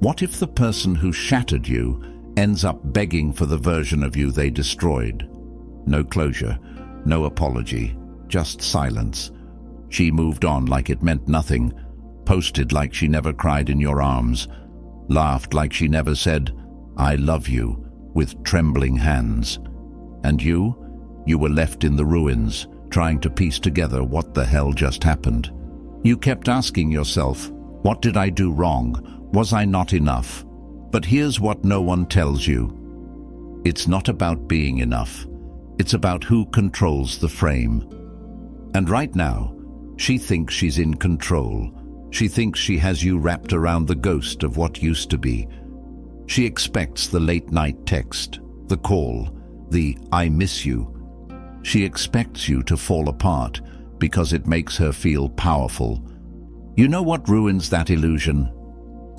What if the person who shattered you ends up begging for the version of you they destroyed? No closure, no apology, just silence. She moved on like it meant nothing, posted like she never cried in your arms, laughed like she never said, "I love you," with trembling hands. And you were left in the ruins, trying to piece together what the hell just happened. You kept asking yourself, what did I do wrong? Was I not enough? But here's what no one tells you. It's not about being enough. It's about who controls the frame. And right now, she thinks she's in control. She thinks she has you wrapped around the ghost of what used to be. She expects the late-night text, the call, the "I miss you." She expects you to fall apart because it makes her feel powerful. You know what ruins that illusion?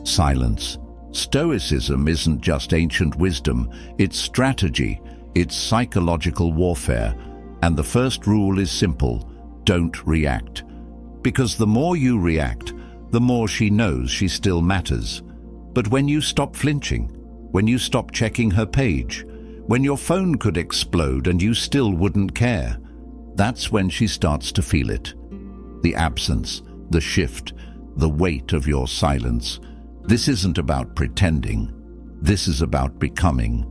Silence. Stoicism isn't just ancient wisdom, it's strategy, it's psychological warfare. And the first rule is simple: don't react. Because the more you react, the more she knows she still matters. But when you stop flinching, when you stop checking her page, when your phone could explode and you still wouldn't care, that's when she starts to feel it. The absence, the shift, the weight of your silence. This isn't about pretending. This is about becoming.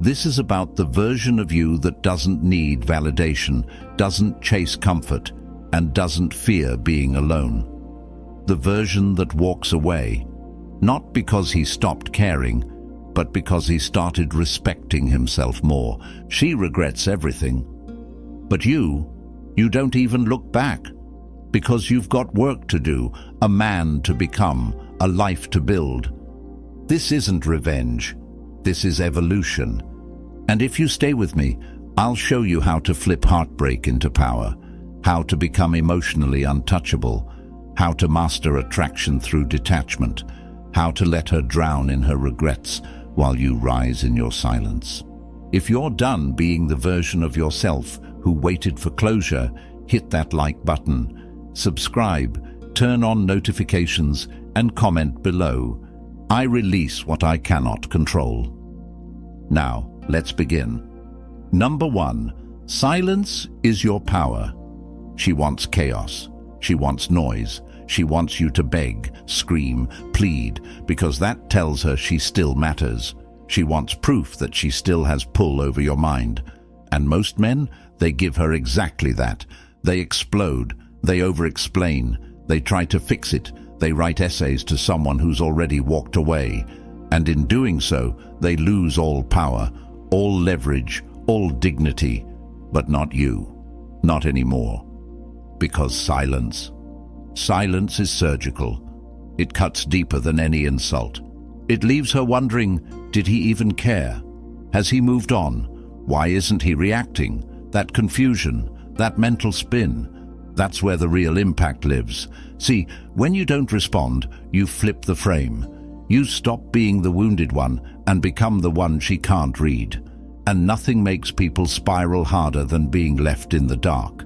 This is about the version of you that doesn't need validation, doesn't chase comfort, and doesn't fear being alone. The version that walks away, not because he stopped caring, but because he started respecting himself more. She regrets everything. But you don't even look back, because you've got work to do, a man to become, a life to build. This isn't revenge. This is evolution. And if you stay with me, I'll show you how to flip heartbreak into power, how to become emotionally untouchable, how to master attraction through detachment, how to let her drown in her regrets while you rise in your silence. If you're done being the version of yourself who waited for closure, hit that like button, subscribe, turn on notifications, and comment below. I release what I cannot control. Now, let's begin. Number 1, silence is your power. She wants chaos. She wants noise. She wants you to beg, scream, plead, because that tells her she still matters. She wants proof that she still has pull over your mind. And most men, they give her exactly that. They explode. They over-explain. They try to fix it. They write essays to someone who's already walked away. And in doing so, they lose all power, all leverage, all dignity. But not you. Not anymore. Because silence is surgical. It cuts deeper than any insult. It leaves her wondering, did he even care? Has he moved on? Why isn't he reacting? That confusion, that mental spin, that's where the real impact lives. See, when you don't respond, you flip the frame. You stop being the wounded one and become the one she can't read. And nothing makes people spiral harder than being left in the dark.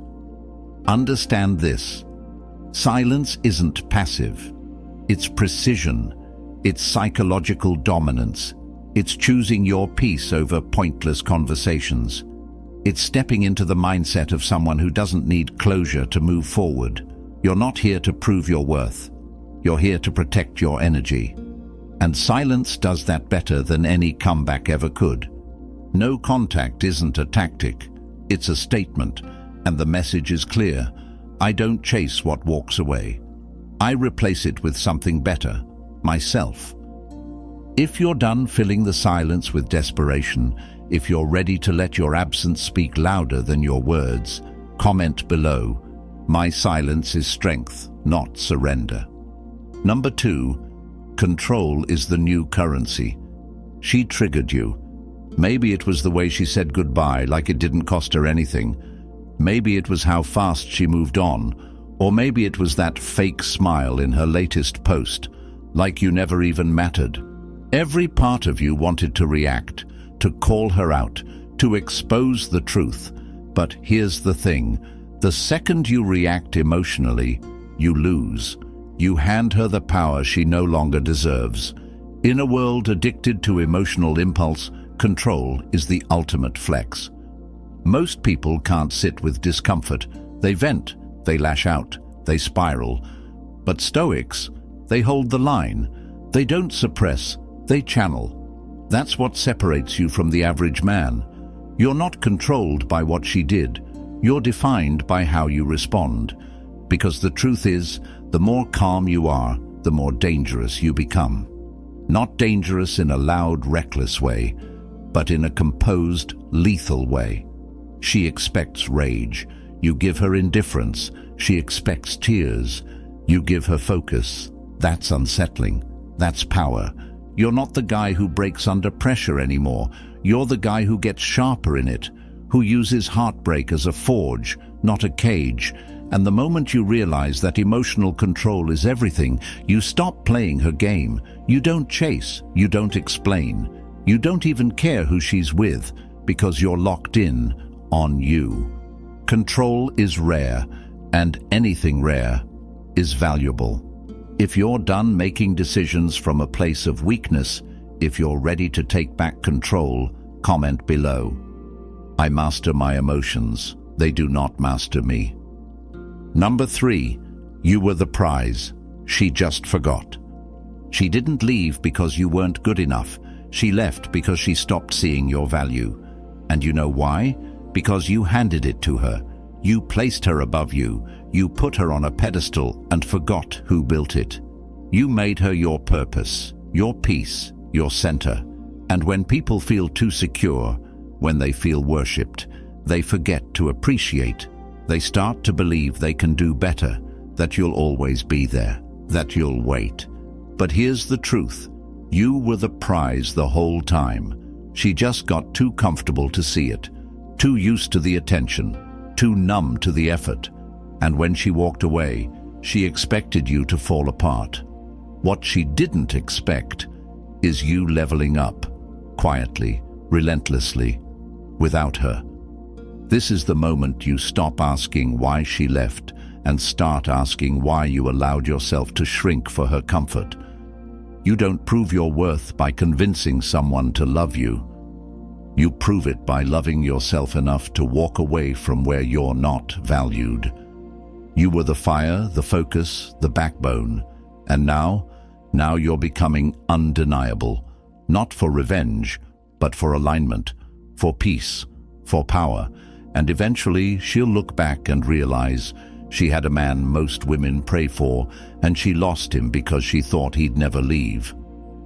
Understand this. Silence isn't passive. It's precision. It's psychological dominance. It's choosing your peace over pointless conversations. It's stepping into the mindset of someone who doesn't need closure to move forward. You're not here to prove your worth. You're here to protect your energy. And silence does that better than any comeback ever could. No contact isn't a tactic. It's a statement, and the message is clear. I don't chase what walks away. I replace it with something better, myself. If you're done filling the silence with desperation, if you're ready to let your absence speak louder than your words, comment below. My silence is strength, not surrender. Number 2, control is the new currency. She triggered you. Maybe it was the way she said goodbye, like it didn't cost her anything. Maybe it was how fast she moved on, or maybe it was that fake smile in her latest post, like you never even mattered. Every part of you wanted to react, to call her out, to expose the truth. But here's the thing, the second you react emotionally, you lose. You hand her the power she no longer deserves. In a world addicted to emotional impulse, control is the ultimate flex. Most people can't sit with discomfort. They vent, they lash out, they spiral. But Stoics, they hold the line. They don't suppress, they channel. That's what separates you from the average man. You're not controlled by what she did. You're defined by how you respond. Because the truth is, the more calm you are, the more dangerous you become. Not dangerous in a loud, reckless way, but in a composed, lethal way. She expects rage. You give her indifference. She expects tears. You give her focus. That's unsettling. That's power. You're not the guy who breaks under pressure anymore. You're the guy who gets sharper in it, who uses heartbreak as a forge, not a cage. And the moment you realize that emotional control is everything, you stop playing her game. You don't chase. You don't explain. You don't even care who she's with, because you're locked in on you. Control is rare, and anything rare is valuable. If you're done making decisions from a place of weakness, if you're ready to take back control, comment below. I master my emotions. They do not master me. Number 3, you were the prize. She just forgot. She didn't leave because you weren't good enough. She left because she stopped seeing your value. And you know why? Because you handed it to her. You placed her above you. You put her on a pedestal and forgot who built it. You made her your purpose, your peace, your center. And when people feel too secure, when they feel worshipped, they forget to appreciate. They start to believe they can do better, that you'll always be there, that you'll wait. But here's the truth. You were the prize the whole time. She just got too comfortable to see it, too used to the attention, too numb to the effort. And when she walked away, she expected you to fall apart. What she didn't expect is you leveling up, quietly, relentlessly, without her. This is the moment you stop asking why she left and start asking why you allowed yourself to shrink for her comfort. You don't prove your worth by convincing someone to love you. You prove it by loving yourself enough to walk away from where you're not valued. You were the fire, the focus, the backbone. And now you're becoming undeniable. Not for revenge, but for alignment, for peace, for power. And eventually she'll look back and realize she had a man most women pray for, and she lost him because she thought he'd never leave.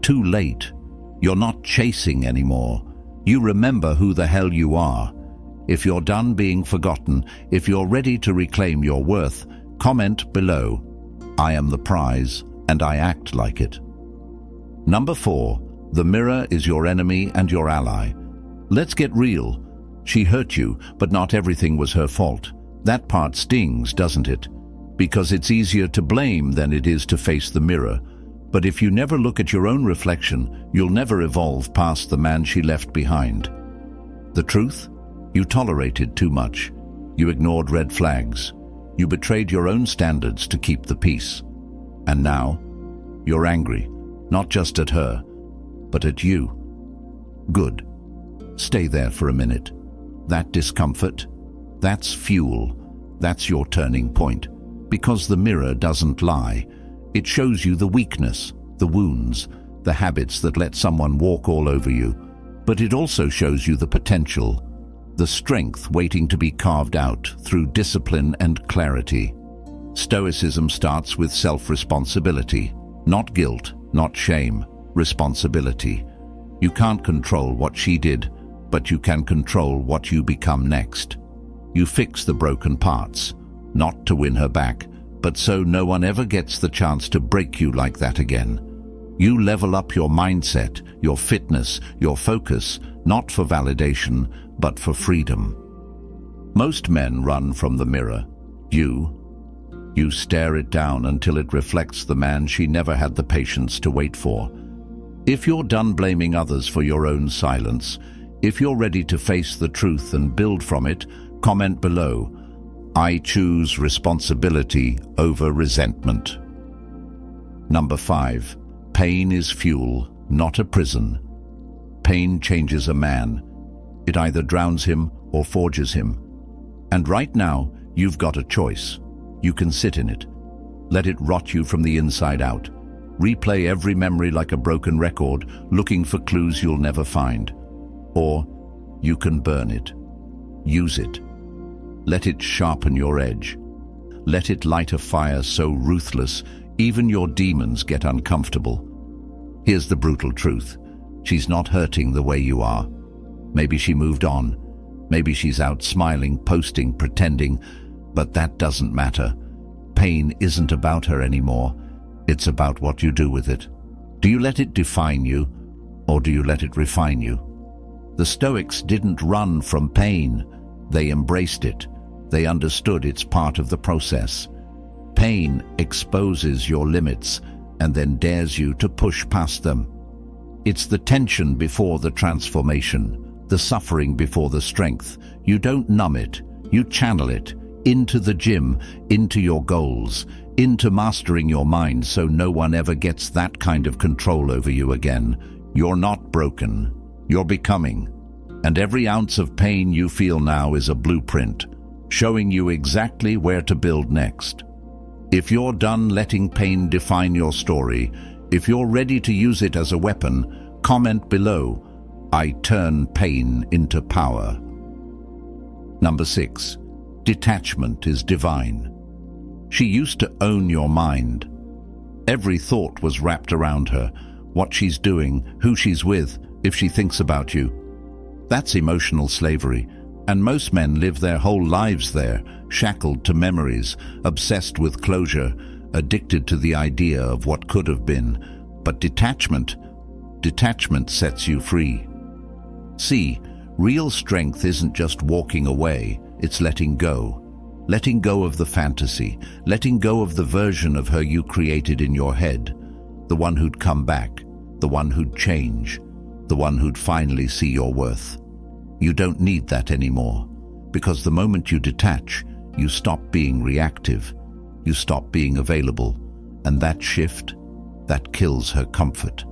Too late. You're not chasing anymore. You remember who the hell you are. If you're done being forgotten, if you're ready to reclaim your worth, comment below. I am the prize, and I act like it. Number 4, the mirror is your enemy and your ally. Let's get real. She hurt you, but not everything was her fault. That part stings, doesn't it? Because it's easier to blame than it is to face the mirror. But if you never look at your own reflection, you'll never evolve past the man she left behind. The truth? You tolerated too much. You ignored red flags. You betrayed your own standards to keep the peace. And now, you're angry, not just at her, but at you. Good. Stay there for a minute. That discomfort, that's fuel. That's your turning point. Because the mirror doesn't lie. It shows you the weakness, the wounds, the habits that let someone walk all over you. But it also shows you the potential, the strength waiting to be carved out through discipline and clarity. Stoicism starts with self-responsibility. Not guilt, not shame, responsibility. You can't control what she did, but you can control what you become next. You fix the broken parts, not to win her back, but so no one ever gets the chance to break you like that again. You level up your mindset, your fitness, your focus, not for validation, but for freedom. Most men run from the mirror. You stare it down until it reflects the man she never had the patience to wait for. If you're done blaming others for your own silence, if you're ready to face the truth and build from it, comment below. I choose responsibility over resentment. Number 5. Pain is fuel, not a prison. Pain changes a man. It either drowns him or forges him. And right now, you've got a choice. You can sit in it. Let it rot you from the inside out. Replay every memory like a broken record, looking for clues you'll never find. Or you can burn it. Use it. Let it sharpen your edge. Let it light a fire so ruthless, even your demons get uncomfortable. Here's the brutal truth. She's not hurting the way you are. Maybe she moved on. Maybe she's out smiling, posting, pretending, but that doesn't matter. Pain isn't about her anymore. It's about what you do with it. Do you let it define you, or do you let it refine you? The Stoics didn't run from pain. They embraced it. They understood it's part of the process. Pain exposes your limits and then dares you to push past them. It's the tension before the transformation, the suffering before the strength. You don't numb it, you channel it into the gym, into your goals, into mastering your mind so no one ever gets that kind of control over you again. You're not broken, you're becoming. And every ounce of pain you feel now is a blueprint, showing you exactly where to build next. If you're done letting pain define your story, if you're ready to use it as a weapon, comment below, I turn pain into power. Number 6. Detachment is divine. She used to own your mind. Every thought was wrapped around her, what she's doing, who she's with, if she thinks about you. That's emotional slavery, and most men live their whole lives there, shackled to memories, obsessed with closure, addicted to the idea of what could have been. But detachment sets you free. See, real strength isn't just walking away, it's letting go. Letting go of the fantasy, letting go of the version of her you created in your head, the one who'd come back, the one who'd change, the one who'd finally see your worth. You don't need that anymore, because the moment you detach, you stop being reactive, you stop being available, and that shift, that kills her comfort.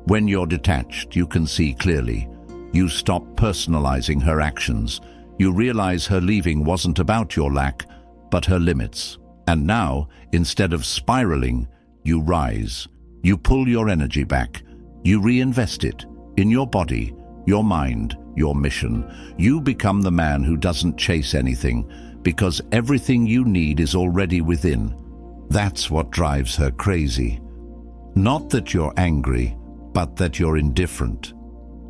When you're detached, you can see clearly. You stop personalizing her actions. You realize her leaving wasn't about your lack, but her limits. And now, instead of spiraling, you rise. You pull your energy back. You reinvest it in your body, your mind, your mission. You become the man who doesn't chase anything, because everything you need is already within. That's what drives her crazy. Not that you're angry, but that you're indifferent.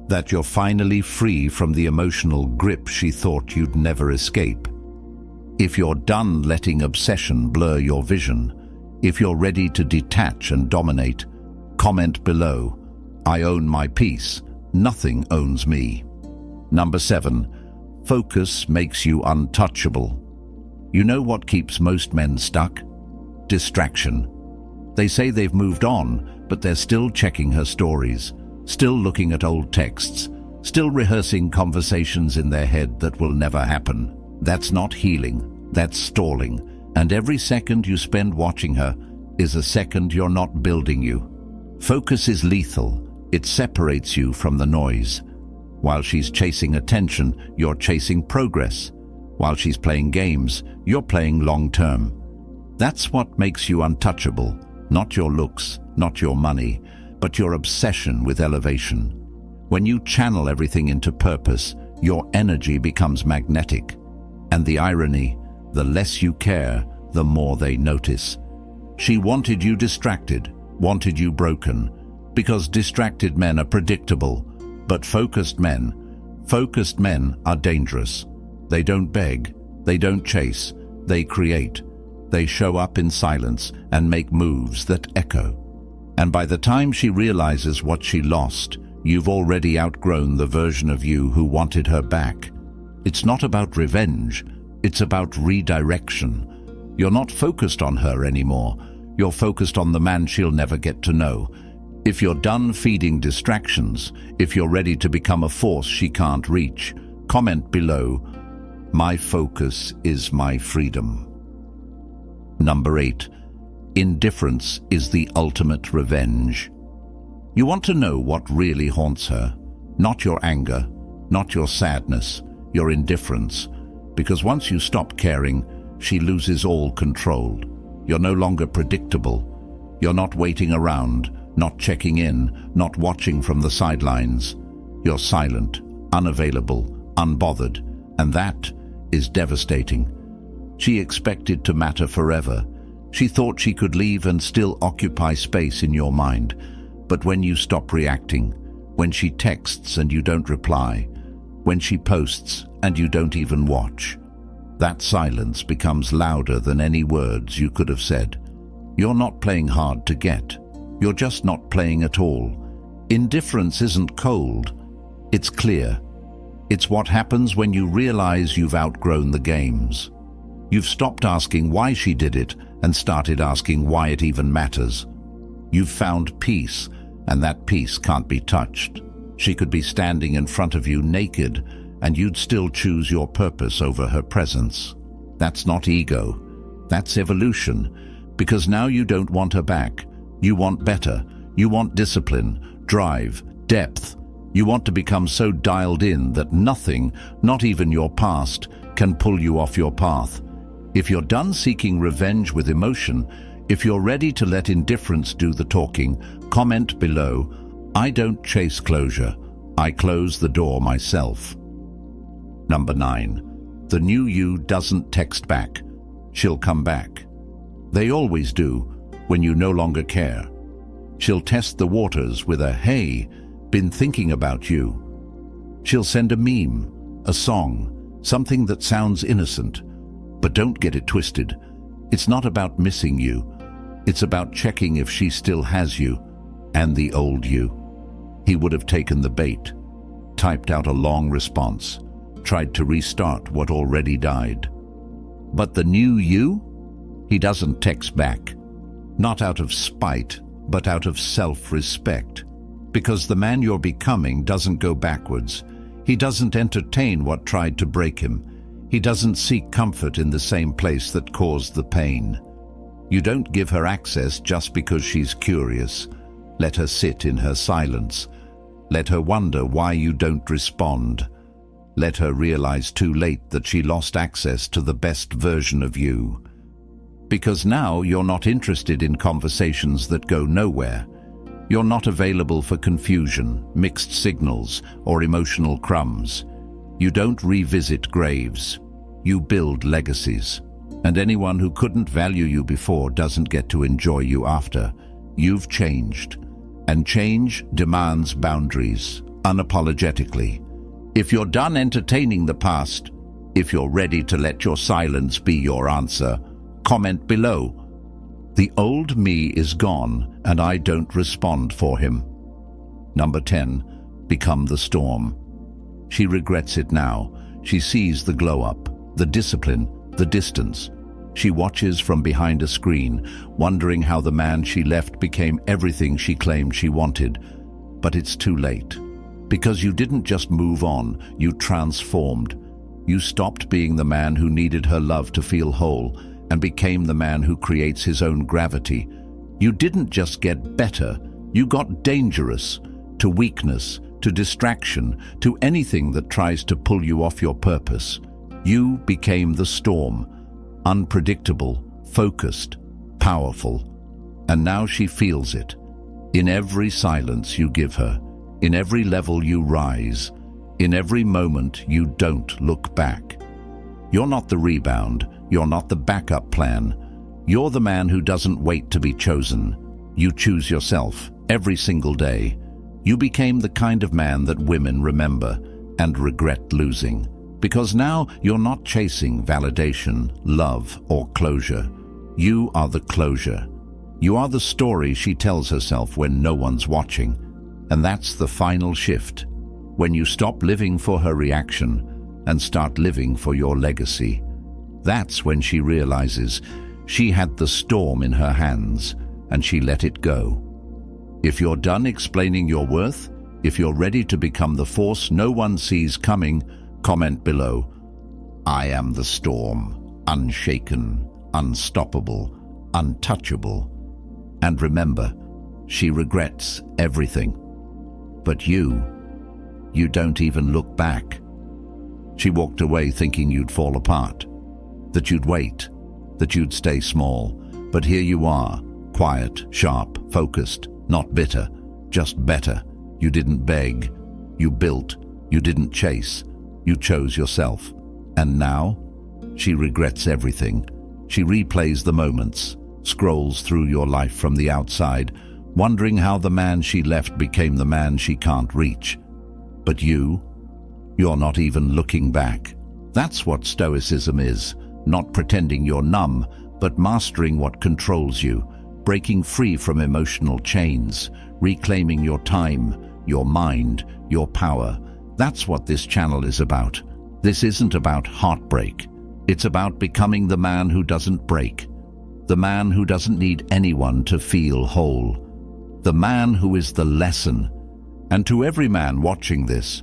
That you're finally free from the emotional grip she thought you'd never escape. If you're done letting obsession blur your vision, if you're ready to detach and dominate, comment below. I own my peace. Nothing owns me. Number 7. Focus makes you untouchable. You know what keeps most men stuck? Distraction. They say they've moved on, but they're still checking her stories, still looking at old texts, still rehearsing conversations in their head that will never happen. That's not healing, that's stalling, and every second you spend watching her is a second you're not building you. Focus is lethal. It separates you from the noise. While she's chasing attention, you're chasing progress. While she's playing games, you're playing long-term. That's what makes you untouchable, not your looks, not your money, but your obsession with elevation. When you channel everything into purpose, your energy becomes magnetic. And the irony, the less you care, the more they notice. She wanted you distracted, wanted you broken, because distracted men are predictable, but focused men are dangerous. They don't beg, they don't chase, they create. They show up in silence and make moves that echo. And by the time she realizes what she lost, you've already outgrown the version of you who wanted her back. It's not about revenge, it's about redirection. You're not focused on her anymore. You're focused on the man she'll never get to know. If you're done feeding distractions, if you're ready to become a force she can't reach, comment below, my focus is my freedom. Number 8. Indifference is the ultimate revenge. You want to know what really haunts her, not your anger, not your sadness, your indifference, because once you stop caring, she loses all control. You're no longer predictable. You're not waiting around, not checking in, not watching from the sidelines. You're silent, unavailable, unbothered, and that is devastating. She expected to matter forever. She thought she could leave and still occupy space in your mind. But when you stop reacting, when she texts and you don't reply, when she posts and you don't even watch, that silence becomes louder than any words you could have said. You're not playing hard to get. You're just not playing at all. Indifference isn't cold. It's clear. It's what happens when you realize you've outgrown the games. You've stopped asking why she did it and started asking why it even matters. You've found peace, and that peace can't be touched. She could be standing in front of you naked, and you'd still choose your purpose over her presence. That's not ego. That's evolution. Because now you don't want her back. You want better. You want discipline, drive, depth. You want to become so dialed in that nothing, not even your past, can pull you off your path. If you're done seeking revenge with emotion, if you're ready to let indifference do the talking, comment below, "I don't chase closure. I close the door myself." Number 9. The new you doesn't text back. She'll come back. They always do, when you no longer care. She'll test the waters with a "Hey, been thinking about you." She'll send a meme, a song, something that sounds innocent. But don't get it twisted. It's not about missing you. It's about checking if she still has you, and the old you. He would have taken the bait, typed out a long response, tried to restart what already died. But the new you? He doesn't text back. Not out of spite, but out of self-respect. Because the man you're becoming doesn't go backwards. He doesn't entertain what tried to break him. He doesn't seek comfort in the same place that caused the pain. You don't give her access just because she's curious. Let her sit in her silence. Let her wonder why you don't respond. Let her realize too late that she lost access to the best version of you. Because now you're not interested in conversations that go nowhere. You're not available for confusion, mixed signals, or emotional crumbs. You don't revisit graves. You build legacies. And anyone who couldn't value you before doesn't get to enjoy you after. You've changed. And change demands boundaries, unapologetically. If you're done entertaining the past, if you're ready to let your silence be your answer, comment below. The old me is gone, and I don't respond for him. Number 10. Become the storm. She regrets it now. She sees the glow-up, the discipline, the distance. She watches from behind a screen, wondering how the man she left became everything she claimed she wanted. But it's too late. Because you didn't just move on, you transformed. You stopped being the man who needed her love to feel whole, and became the man who creates his own gravity. You didn't just get better, you got dangerous, to weakness, to distraction, to anything that tries to pull you off your purpose. You became the storm, unpredictable, focused, powerful. And now she feels it. In every silence you give her, in every level you rise, in every moment you don't look back. You're not the rebound, you're not the backup plan. You're the man who doesn't wait to be chosen. You choose yourself every single day. You became the kind of man that women remember and regret losing. Because now you're not chasing validation, love, or closure. You are the closure. You are the story she tells herself when no one's watching. And that's the final shift. When you stop living for her reaction and start living for your legacy. That's when she realizes she had the storm in her hands and she let it go. If you're done explaining your worth, if you're ready to become the force no one sees coming, comment below. I am the storm, unshaken, unstoppable, untouchable. And remember, She regrets everything. But you don't even look back. She walked away thinking you'd fall apart, that you'd wait, that you'd stay small. But here you are, quiet, sharp, focused, not bitter, just better. You didn't beg, you built, you didn't chase, you chose yourself. And now, she regrets everything. She replays the moments, scrolls through your life from the outside, wondering how the man she left became the man she can't reach. But you're not even looking back. That's what Stoicism is, not pretending you're numb, but mastering what controls you, breaking free from emotional chains, reclaiming your time, your mind, your power. That's what this channel is about. This isn't about heartbreak. It's about becoming the man who doesn't break, the man who doesn't need anyone to feel whole, the man who is the lesson. And to every man watching this,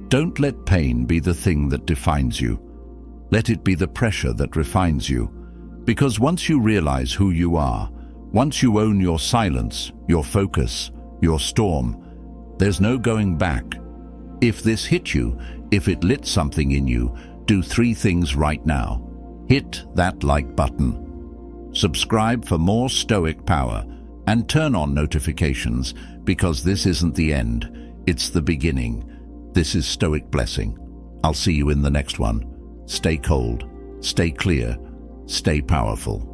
don't let pain be the thing that defines you. Let it be the pressure that refines you. Because once you realize who you are, once you own your silence, your focus, your storm, there's no going back. If this hit you, if it lit something in you, do 3 things right now. Hit that like button. Subscribe for more Stoic power and turn on notifications, because this isn't the end, it's the beginning. This is Stoic Blessing. I'll see you in the next one. Stay cold, stay clear, stay powerful.